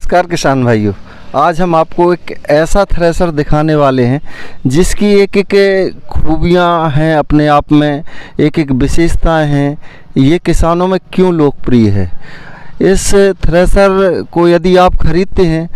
नमस्कार किसान भाइयों, आज हम आपको एक ऐसा थ्रेसर दिखाने वाले हैं जिसकी एक एक खूबियां हैं, अपने आप में एक एक विशेषताएं हैं। ये किसानों में क्यों लोकप्रिय है। इस थ्रेसर को यदि आप खरीदते हैं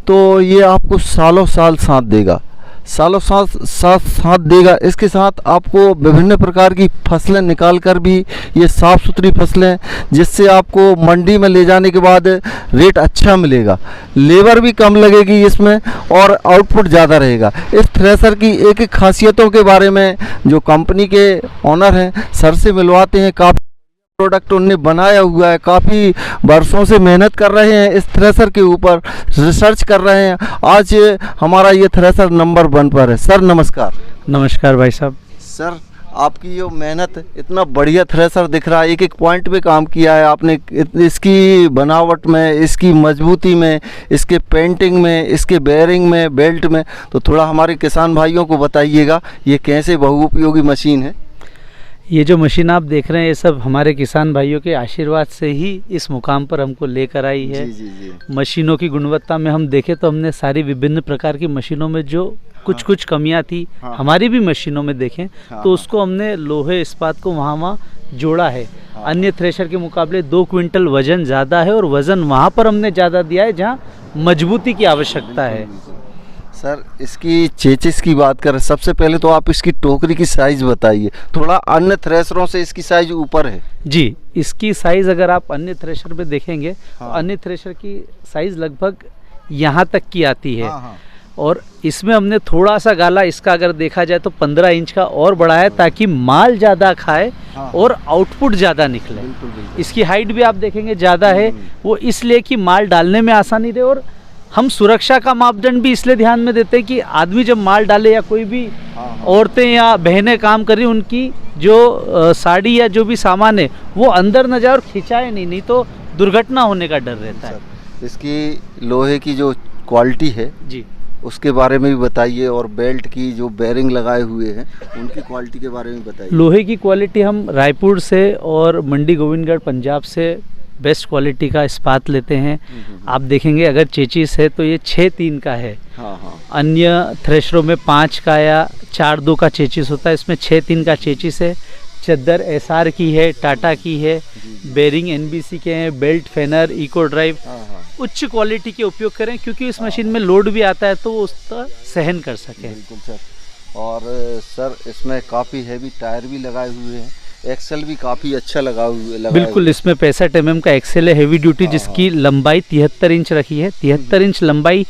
तो ये आपको सालों साल साथ देगा, साथ देगा। इसके साथ आपको विभिन्न प्रकार की फसलें निकाल कर भी, ये साफ़ सुथरी फसलें, जिससे आपको मंडी में ले जाने के बाद रेट अच्छा मिलेगा, लेबर भी कम लगेगी इसमें और आउटपुट ज़्यादा रहेगा। इस थ्रेसर की एक एक खासियतों के बारे में जो कंपनी के ओनर हैं सर से मिलवाते हैं। काफ़ी प्रोडक्ट उनने बनाया हुआ है, काफ़ी वर्षों से मेहनत कर रहे हैं, इस थ्रेसर के ऊपर रिसर्च कर रहे हैं। आज हमारा ये थ्रेसर नंबर 1 पर है। सर नमस्कार। नमस्कार भाई साहब। सर आपकी जो मेहनत, इतना बढ़िया थ्रेसर दिख रहा है, एक एक पॉइंट पे काम किया है आपने, इसकी बनावट में, इसकी मजबूती में, इसके पेंटिंग में, इसके बेयरिंग में, बेल्ट में, तो थोड़ा हमारे किसान भाइयों को बताइएगा ये कैसे बहुउपयोगी मशीन है। ये जो मशीन आप देख रहे हैं ये सब हमारे किसान भाइयों के आशीर्वाद से ही इस मुकाम पर हमको लेकर आई है। जी। मशीनों की गुणवत्ता में हम देखें तो हमने सारी विभिन्न प्रकार की मशीनों में जो कुछ कमियां थी, हमारी भी मशीनों में देखें तो उसको हमने लोहे इस्पात को वहाँ जोड़ा है। अन्य थ्रेशर के मुकाबले 2 क्विंटल वजन ज़्यादा है और वजन वहाँ पर हमने ज़्यादा दिया है जहाँ मजबूती की आवश्यकता है। सर इसकी चेचिस की बात करें, सबसे पहले तो आप इसकी टोकरी की साइज़ बताइए। थोड़ा अन्य थ्रेशरों से इसकी साइज़ ऊपर है। जी, इसकी साइज़ अगर आप अन्य थ्रेशर में देखेंगे तो अन्य थ्रेशर की साइज़ लगभग यहाँ तक की आती है। और इसमें हमने थोड़ा सा गाला इसका अगर देखा जाए तो 15 इंच का और बढ़ाया है ताकि माल ज़्यादा खाए और आउटपुट ज़्यादा निकले। इसकी हाइट भी आप देखेंगे ज़्यादा है, वो इसलिए कि माल डालने में आसानी रहे। और हम सुरक्षा का मापदंड भी इसलिए ध्यान में देते हैं कि आदमी जब माल डाले या कोई भी औरतें या बहनें काम कर रही, उनकी जो साड़ी या जो भी सामान है वो अंदर न जाए और खिंचाए नहीं तो दुर्घटना होने का डर रहता है। इसकी लोहे की जो क्वालिटी है जी, उसके बारे में भी बताइए, और बेल्ट की जो बेरिंग लगाए हुए हैं उनकी क्वालिटी के बारे में बताइए। लोहे की क्वालिटी हम रायपुर से और मंडी गोविंदगढ़ पंजाब से बेस्ट क्वालिटी का इस्पात लेते हैं। आप देखेंगे अगर चेचिस है तो ये 6-3 का है। अन्य थ्रेशरों में 5 का या 4-2 का चेचिस होता है, इसमें 6-3 का चेचिस है। चद्दर SR की है, टाटा की है, बेरिंग NBC के हैं, बेल्ट फेनर, इको ड्राइव, उच्च क्वालिटी के उपयोग करें क्योंकि इस मशीन में लोड भी आता है तो वो उसका सहन कर सके। बिल्कुल सर। और सर इसमें काफ़ी हैवी टायर भी लगाए हुए हैं, एक्सेल भी काफ़ी अच्छा लगा हुआ। बिल्कुल, इसमें 65 mm का एक्सेल है, हेवी ड्यूटी, जिसकी लंबाई 73 इंच रखी है। 73 इंच लंबाई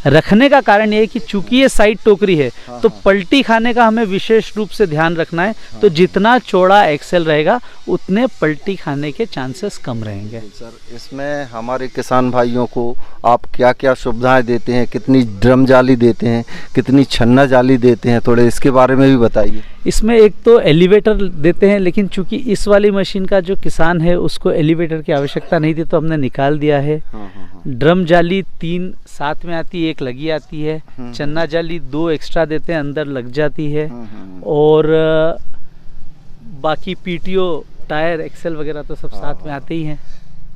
रखने का कारण ये है कि चूंकि ये साइड टोकरी है तो पलटी खाने का हमें विशेष रूप से ध्यान रखना है। तो जितना चौड़ा एक्सेल रहेगा उतने पलटी खाने के चांसेस कम रहेंगे। सर इसमें हमारे किसान भाइयों को आप क्या क्या सुविधाएं देते हैं, कितनी ड्रम जाली देते हैं, कितनी छन्ना जाली देते हैं, थोड़े इसके बारे में भी बताइए। इसमें एक तो एलिवेटर देते हैं, लेकिन चूंकि इस वाली मशीन का जो किसान है उसको एलिवेटर की आवश्यकता नहीं थी तो हमने निकाल दिया है। ड्रम जाली 3 साथ में आती है, 1 लगी आती है। चन्ना जाली 2 एक्स्ट्रा देते हैं, अंदर लग जाती है। और बाकी PTO, टायर, एक्सेल वगैरह तो सब साथ में आते ही हैं।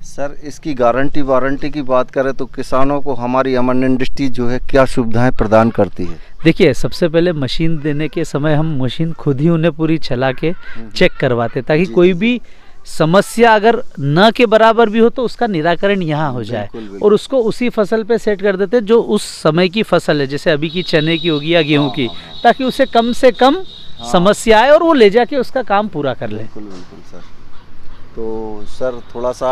सर इसकी गारंटी वारंटी की बात करें तो किसानों को हमारी अमन इंडस्ट्री जो है क्या सुविधाएं प्रदान करती है। देखिए, सबसे पहले मशीन देने के समय हम मशीन खुद ही उन्हें पूरी चला के चेक करवाते ताकि कोई भी समस्या अगर न के बराबर भी हो तो उसका निराकरण यहाँ हो जाए। और उसको उसी फसल पे सेट कर देते जो उस समय की फसल है, जैसे अभी की चने की होगी या गेहूं की, ताकि उसे कम से कम समस्या आए और वो ले जाके उसका काम पूरा कर ले। बिल्कुल सर। तो सर थोड़ा सा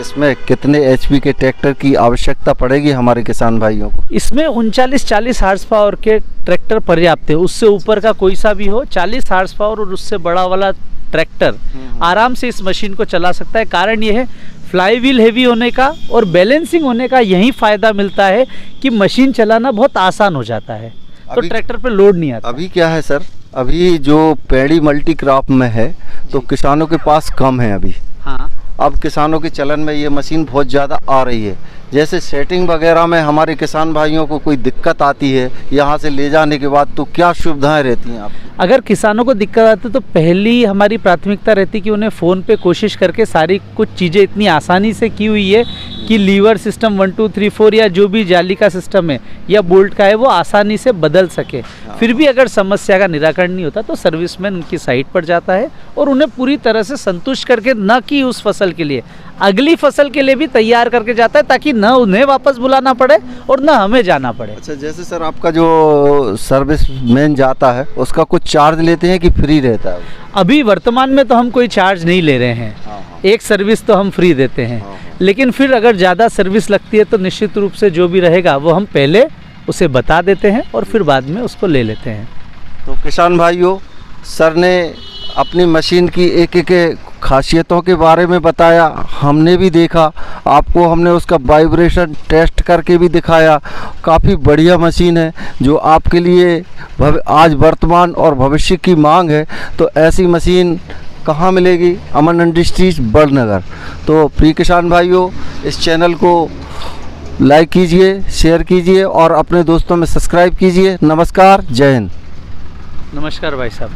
इसमें कितने HP के ट्रैक्टर की आवश्यकता पड़ेगी हमारे किसान भाइयों को। इसमें 39-40 हार्स पावर के ट्रैक्टर पर्याप्त है। उससे ऊपर का कोई सा भी हो, 40 हार्स पावर और उससे बड़ा वाला ट्रैक्टर आराम से इस मशीन को चला सकता है। कारण ये है फ्लाई व्हील हेवी होने का और बैलेंसिंग होने का यही फायदा मिलता है कि मशीन चलाना बहुत आसान हो जाता है, तो ट्रैक्टर पे लोड नहीं आता। अभी क्या है सर, अभी जो पैडी मल्टी क्रॉप में है तो किसानों के पास कम है अभी। अब किसानों के चलन में ये मशीन बहुत ज़्यादा आ रही है, जैसे सेटिंग वगैरह में हमारे किसान भाइयों को कोई दिक्कत आती है यहाँ से ले जाने के बाद, तो क्या सुविधाएं रहती हैं आप? अगर किसानों को दिक्कत आती है तो पहली हमारी प्राथमिकता रहती है कि उन्हें फ़ोन पे कोशिश करके सारी कुछ चीज़ें इतनी आसानी से की हुई है कि लीवर सिस्टम 1 2 3 4 या जो भी जाली का सिस्टम है या बोल्ट का है वो आसानी से बदल सके। फिर भी अगर समस्या का निराकरण नहीं होता तो सर्विसमैन उनकी साइट पर जाता है और उन्हें पूरी तरह से संतुष्ट करके, न कि उस फसल के लिए, अगली फसल के लिए भी तैयार करके जाता है, ताकि न उन्हें वापस बुलाना पड़े और न हमें जाना पड़े। अच्छा, जैसे सर आपका जो सर्विसमैन जाता है उसका कुछ चार्ज लेते हैं कि फ्री रहता है? अभी वर्तमान में तो हम कोई चार्ज नहीं ले रहे हैं, एक सर्विस तो हम फ्री देते हैं, लेकिन फिर अगर ज़्यादा सर्विस लगती है तो निश्चित रूप से जो भी रहेगा वो हम पहले उसे बता देते हैं और फिर बाद में उसको ले लेते हैं। तो किसान भाइयों, सर ने अपनी मशीन की एक एक खासियतों के बारे में बताया, हमने भी देखा, आपको हमने उसका वाइब्रेशन टेस्ट करके भी दिखाया। काफ़ी बढ़िया मशीन है जो आपके लिए आज वर्तमान और भविष्य की मांग है। तो ऐसी मशीन कहाँ मिलेगी? अमन इंडस्ट्रीज बड़नगर। तो प्रिय किसान भाइयों, इस चैनल को लाइक कीजिए, शेयर कीजिए और अपने दोस्तों में सब्सक्राइब कीजिए। नमस्कार, जय हिंद। नमस्कार भाई साहब।